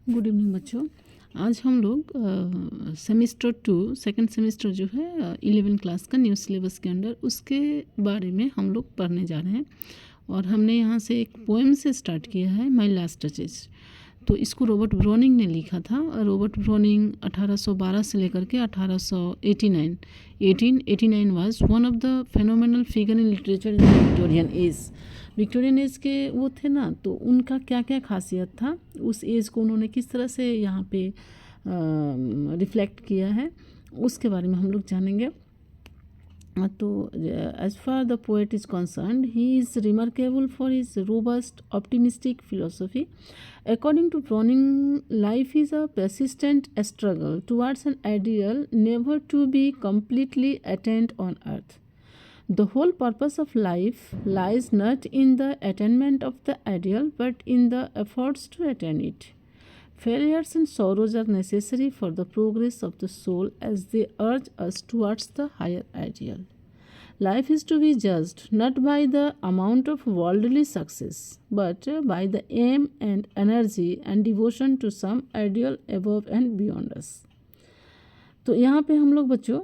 Good evening बच्चों। आज हम लोग सेमेस्टर 2 सेकंड सेमेस्टर जो है 11 क्लास का न्यू सिलेबस के अंडर उसके बारे में हम लोग पढ़ने जा रहे हैं। और हमने यहाँ से एक पोएम से स्टार्ट किया है, माय लास्ट टचेज। तो इसको रॉबर्ट ब्रोनिंग ने लिखा था। रॉबर्ट ब्रोनिंग 1812 से लेकर के 1889 was one of the phenomenal figure in literature in the Victorian age. Victorian age के वो थे ना, तो उनका क्या क्या खासियत था, उस एज को उन्होंने किस तरह से यहाँ पे रिफ्लेक्ट किया है, उसके बारे में हम लोग जानेंगे। तो as far the poet is concerned, he is remarkable for his robust, optimistic philosophy. According to Browning, life is a persistent struggle towards an ideal never to be completely attained on earth. The whole purpose of life lies not in the attainment of the ideal, but in the efforts to attain it. Failures and sorrows are necessary for the progress of the soul as they urge us towards the higher ideal. Life is to be judged not by the amount of worldly success, but by the aim and energy and devotion to some ideal above and beyond us. तो यहाँ पे हम लोग बच्चों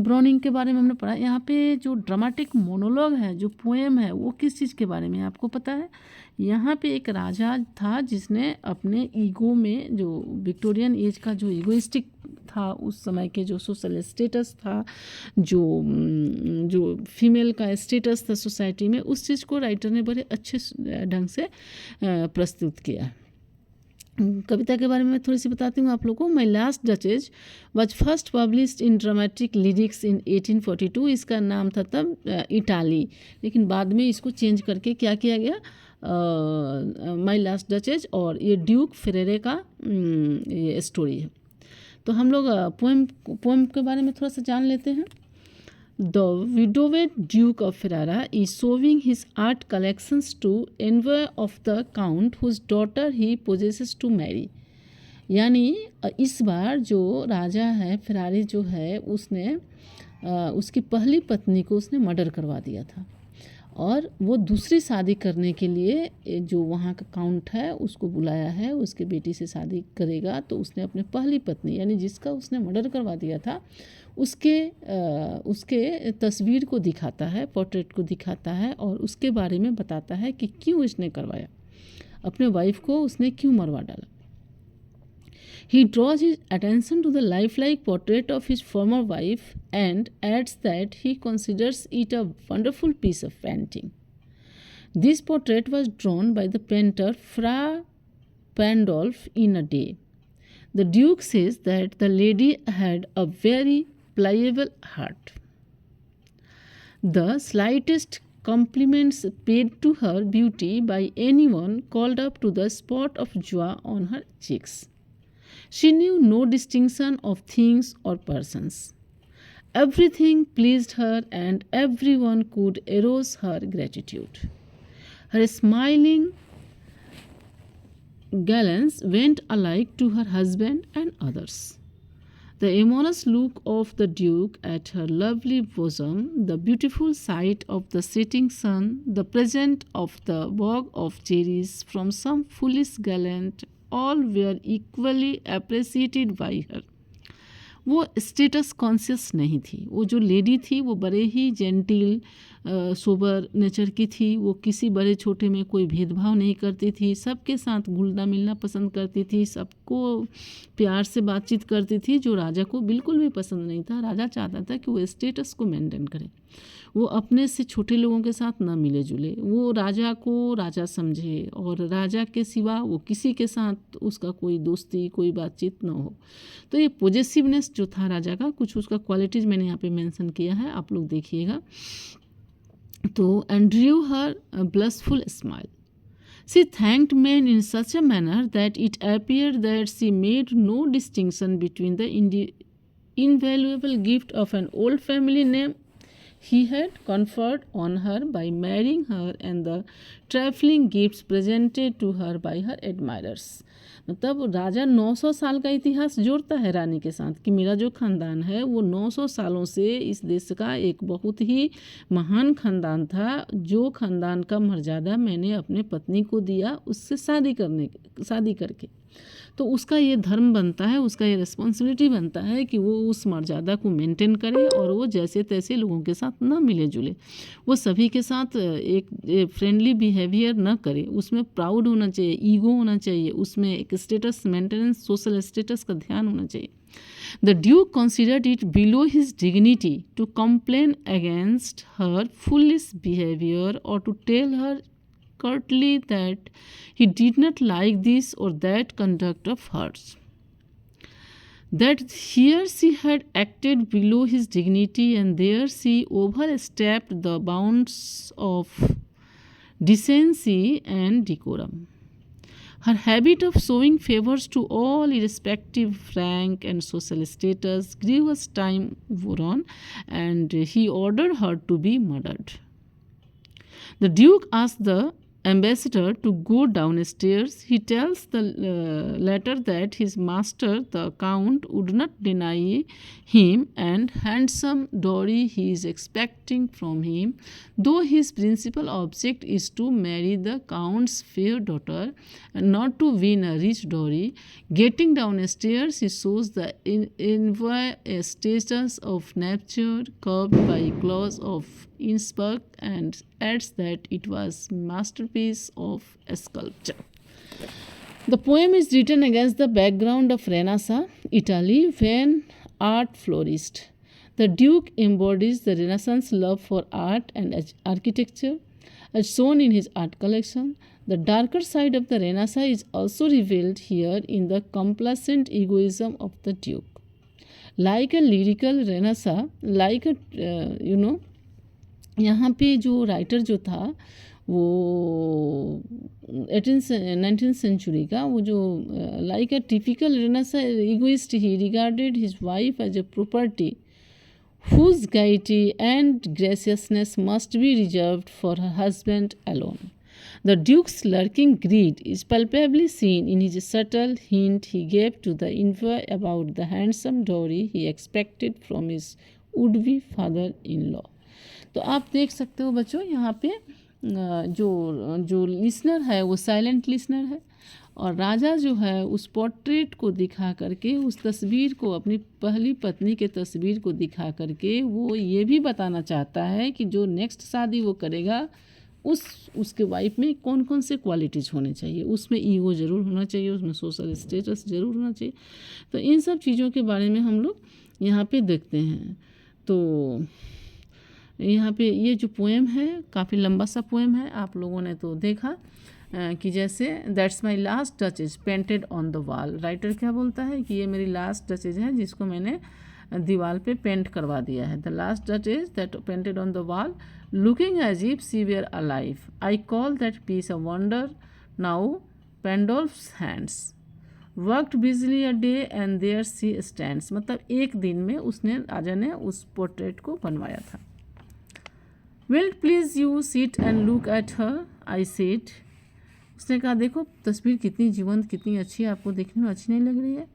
ब्रोनिंग के बारे में हमने पढ़ा। यहाँ पे जो ड्रामेटिक मोनोलॉग है, जो पोएम है, वो किस चीज़ के बारे में आपको पता है। यहाँ पे एक राजा था जिसने अपने ईगो में, जो विक्टोरियन एज का जो ईगोइस्टिक था, उस समय के जो सोशल स्टेटस था, जो फीमेल का स्टेटस था सोसाइटी में, उस चीज़ को राइटर ने बड़े अच्छे ढंग से प्रस्तुत किया। कविता के बारे में थोड़ी सी बताती हूँ आप लोगों को। My last duchess was first published in dramatic lyrics इन 1842। इसका नाम था तब इटाली, लेकिन बाद में इसको चेंज करके क्या किया गया, माय लास्ट डचेज। और ये ड्यूक फेरेरे का ये स्टोरी है। तो हम लोग पोएम के बारे में थोड़ा सा जान लेते हैं। The widowed Duke of Ferrara is showing his art collections to envy of the count whose daughter he possesses to marry। यानी इस बार जो राजा है फेरारी जो है, उसने उसकी पहली पत्नी को उसने मर्डर करवा दिया था, और वो दूसरी शादी करने के लिए जो वहाँ का काउंट है उसको बुलाया है, उसके बेटी से शादी करेगा। तो उसने अपने पहली पत्नी यानी जिसका उसने मर्डर करवा दिया था उसके तस्वीर को दिखाता है, पोर्ट्रेट को दिखाता है, और उसके बारे में बताता है कि क्यों इसने करवाया, अपने वाइफ को उसने क्यों मरवा डाला। He draws his attention to the lifelike portrait of his former wife and adds that he considers it a wonderful piece of painting. This portrait was drawn by the painter Fra Pandolf in a day. The Duke says that the lady had a very pliable heart. The slightest compliments paid to her beauty by anyone called up to the spot of joy on her cheeks. She knew no distinction of things or persons. Everything pleased her and everyone could arouse her gratitude. Her smiling gallance went alike to her husband and others. The amorous look of the Duke at her lovely bosom, the beautiful sight of the setting sun, the present of the bouquet of cherries from some foolish gallant, all were equally appreciated by her. वो status conscious नहीं थी। वो जो lady थी वो बड़े ही gentle sober nature की थी। वो किसी बड़े छोटे में कोई भेदभाव नहीं करती थी, सबके साथ घुलना मिलना पसंद करती थी, सबको प्यार से बातचीत करती थी, जो राजा को बिल्कुल भी पसंद नहीं था। राजा चाहता था कि वो स्टेटस को मेंटेन करे, वो अपने से छोटे लोगों के साथ ना मिले जुले, वो राजा को राजा समझे, और राजा के सिवा वो किसी के साथ उसका कोई दोस्ती कोई बातचीत ना हो। तो ये पॉजेसिवनेस जो था राजा का, कुछ उसका क्वालिटीज़ मैंने यहाँ पे मेंशन किया है, आप लोग देखिएगा। तो Andrew her blissful smile. She thanked men in such a manner that it appeared that she made no distinction between the invaluable gift of an old family name he had conferred on her by marrying her and the trifling gifts presented to her by her admirers। मतलब राजा 900 साल का इतिहास जोड़ता है रानी के साथ कि मेरा जो ख़ानदान है वो 900 सालों से इस देश का एक बहुत ही महान ख़ानदान था, जो ख़ानदान का मर्यादा मैंने अपने पत्नी को दिया उससे शादी करके। तो उसका ये धर्म बनता है, उसका ये रिस्पॉन्सिबिलिटी बनता है कि वो उस मर्यादा को मेंटेन करे और वो जैसे तैसे लोगों के साथ ना मिले जुले, वो सभी के साथ एक फ्रेंडली बिहेवियर ना करे, उसमें प्राउड होना चाहिए, ईगो होना चाहिए, उसमें एक स्टेटस मेंटेनेंस, सोशल स्टेटस का ध्यान होना चाहिए। The Duke considered it below his dignity to complain against her foolish behavior or to tell her curtly that he did not like this or that conduct of hers. That here she had acted below his dignity and there she overstepped the bounds of decency and decorum. Her habit of showing favors to all irrespective of rank and social status grew as time wore on, and he ordered her to be murdered. The Duke asked the ambassador to go downstairs. He tells the latter that his master, the Count, would not deny him and handsome dowry he is expecting from him, though his principal object is to marry the Count's fair daughter and not to win a rich dowry. Getting downstairs, he shows the envious status of nature curved by claws of Innsbruck and adds that it was masterpiece of sculpture. The poem is written against the background of Renaissance Italy when art flourished. The Duke embodies the Renaissance love for art and architecture as shown in his art collection. The darker side of the Renaissance is also revealed here in the complacent egoism of the Duke. Like a lyrical Renaissance, like a यहाँ पे जो writer जो था वो 19th century का, वो जो like a typical renaissance egoist he regarded his wife as a property whose gaiety and graciousness must be reserved for her husband alone. The Duke's lurking greed is palpably seen in his subtle hint he gave to the envoy about the handsome dowry he expected from his would-be father-in-law. तो आप देख सकते हो बच्चों, यहाँ पे जो listener है वो साइलेंट लिसनर है, और राजा जो है उस पोर्ट्रेट को दिखा करके, उस तस्वीर को, अपनी पहली पत्नी के तस्वीर को दिखा करके वो ये भी बताना चाहता है कि जो नेक्स्ट शादी वो करेगा उसके वाइफ में कौन कौन से क्वालिटीज़ होने चाहिए, उसमें ईगो ज़रूर होना चाहिए, उसमें सोशल स्टेटस ज़रूर होना चाहिए। तो इन सब चीज़ों के बारे में हम लोग यहाँ पे देखते हैं। तो यहाँ पे ये जो पोएम है काफ़ी लंबा सा पोएम है, आप लोगों ने तो देखा कि जैसे that's my last touches painted on the wall. Writer क्या बोलता है कि ये मेरी लास्ट टचेज है जिसको मैंने दीवार पे पेंट करवा दिया है। The last touches that painted on the wall looking as if she were alive, I call that piece a wonder, now Pandolf's hands worked busily a day and there she stands. मतलब एक दिन में उसने, राजा ने उस portrait को बनवाया था। Will please you seat and look at her, I said. उसने कहा देखो तस्वीर कितनी जीवंत, कितनी अच्छी है, आपको देखने में अच्छी नहीं लग रही है।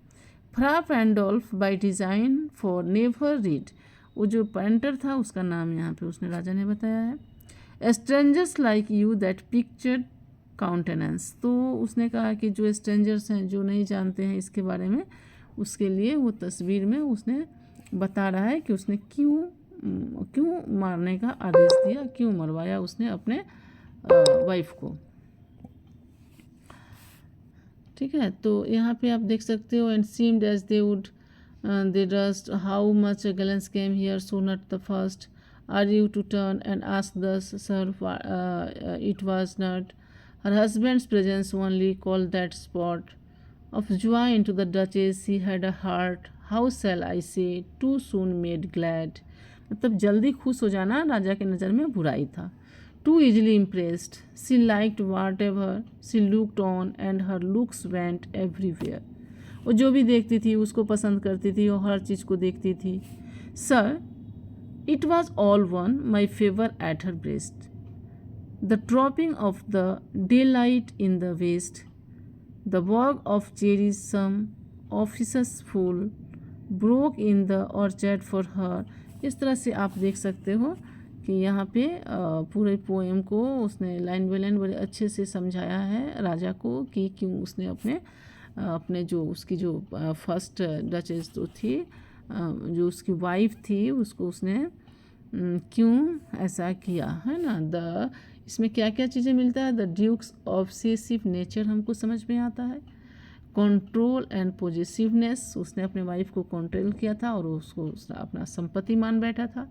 Fra Pandolf by design for never read, वो जो पेंटर था उसका नाम यहाँ पे उसने राजा ने बताया है। Strangers like you that pictured countenance, तो उसने कहा कि जो स्ट्रेंजर्स हैं, जो नहीं जानते हैं इसके बारे में, उसके लिए वो तस्वीर में उसने बता रहा है कि उसने क्यों मारने का आदेश दिया, क्यों मरवाया उसने अपने वाइफ को। ठीक है, तो यहाँ पे आप देख सकते हो and seemed as they would they dust how much glance came here so not the first are you to turn and ask thus sir it was not her husband's presence only call that spot of joy into the duchess she had a heart how shall I say too soon made glad. मतलब जल्दी खुश हो जाना राजा के नज़र में बुराई था। Too easily impressed, she liked whatever she looked on and her looks went everywhere. वो जो भी देखती थी उसको पसंद करती थी और हर चीज़ को देखती थी। Sir, it was all one, my favor at her breast. The dropping of the daylight in the west, the work of cherries some offices full, broke in the orchard for her. इस तरह से आप देख सकते हो कि यहाँ पे पूरे पोएम को उसने लाइन बाय लाइन बड़े अच्छे से समझाया है राजा को कि क्यों उसने अपने अपने जो उसकी जो फर्स्ट डचेस जो थी, जो उसकी वाइफ थी, उसको उसने क्यों ऐसा किया, है ना। इसमें क्या क्या चीज़ें मिलता है, द ड्यूक्स ऑब्सेसिव नेचर हमको समझ में आता है, कंट्रोल एंड पॉजिटिवनेस, उसने अपने वाइफ को कंट्रोल किया था और उसको अपना संपत्ति मान बैठा था।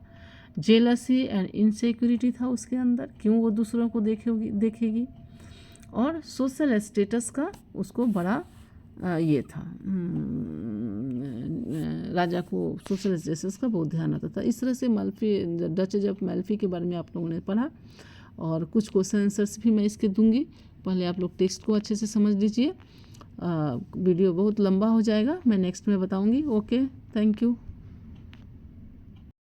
जेलसी एंड इनसिक्योरिटी था उसके अंदर, क्यों वो दूसरों को देखेगी। और सोशल स्टेटस का उसको बड़ा ये था, राजा को सोशल स्टेटस का बहुत ध्यान आता था। इस तरह से डचेज ऑफ मैल्फी के बारे में आप लोगों ने पढ़ा, और कुछ क्वेश्चन आंसर्स भी मैं इसके दूंगी। पहले आप लोग टेक्स्ट को अच्छे से समझ लीजिए, वीडियो बहुत लंबा हो जाएगा, मैं नेक्स्ट में बताऊंगी। Okay, thank you.